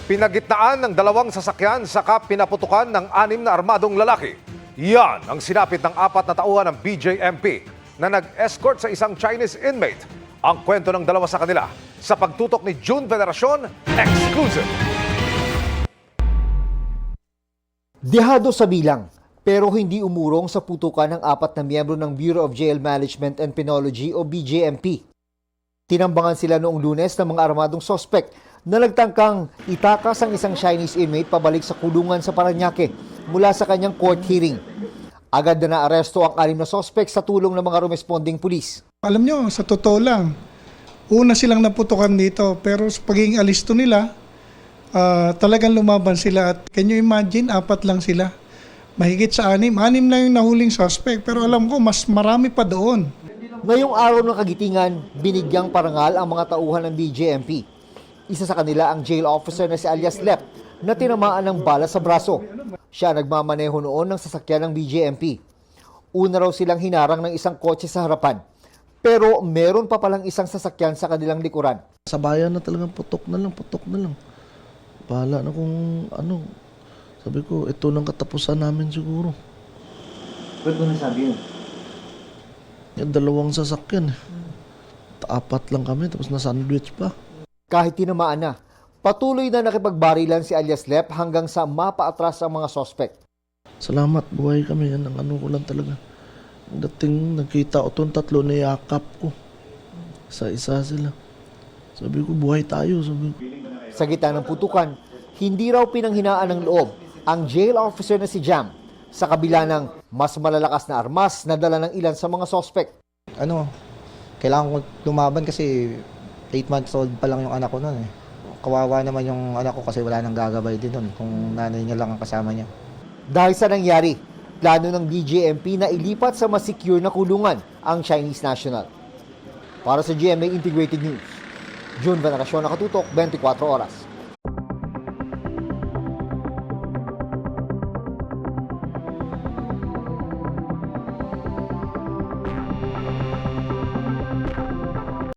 Pinagitnaan ng dalawang sasakyan saka pinaputukan ng 6 na armadong lalaki. Yan ang sinapit ng 4 na tauhan ng BJMP na nag-escort sa isang Chinese inmate. Ang kwento ng dalawa sa kanila sa pagtutok ni June Veneracion, exclusive. Dehado sa bilang, pero hindi umurong sa putukan ng 4 na miyembro ng Bureau of Jail Management and Penology o BJMP. Tinambangan sila noong Lunes ng mga armadong sospek na nagtangkang itakas ang isang Chinese inmate pabalik sa kulungan sa Parañaque mula sa kanyang court hearing. Agad na naaresto ang 6 na sospek sa tulong ng mga responding pulis. Alam nyo, sa totoo lang, una silang naputukan dito pero sa pagiging alisto nila, talagang lumaban sila at can you imagine, 4 lang sila. Mahigit sa 6 lang yung nahuling suspect pero alam ko mas marami pa doon. Ngayong araw ng kagitingan, binigyang parangal ang mga tauhan ng BJMP. Isa sa kanila ang jail officer na si alias Lep na tinamaan ng bala sa braso. Siya nagmamaneho noon ng sasakyan ng BJMP. Una raw silang hinarang ng isang kotse sa harapan. Pero meron pa palang isang sasakyan sa kanilang likuran. Sa bayan na talagang putok na lang. Bahala na kung ano. Sabi ko, ito nang katapusan namin siguro. Ba't mo nasabi yun? Yung 2 sasakyan. 4 lang kami, tapos na-sandwich pa. Kahit tinamaan na, patuloy na nakipagbarilan si alias Lep hanggang sa mapaatras ang mga sospek. Salamat, buhay kami. Yan ang ano ko lang talaga. Dating nagkita ko itong 3 na yakap ko. Isa-isa sila. Sabi ko, buhay tayo. Sabi ko. Sa gitna ng putukan, hindi raw pinanghinaan ng loob ang jail officer na si Jam sa kabila ng mas malalakas na armas na dala ng ilan sa mga sospek. Kailangan ko lumaban kasi 8 months old pa lang yung anak ko noon eh. Kawawa naman yung anak ko kasi wala nang gagabay din noon kung nanay niya lang ang kasama niya. Dahil sa nangyari, plano ng BJMP na ilipat sa mas secure na kulungan ang Chinese national. Para sa GMA Integrated News, June Veneracion, nakatutok 24 oras.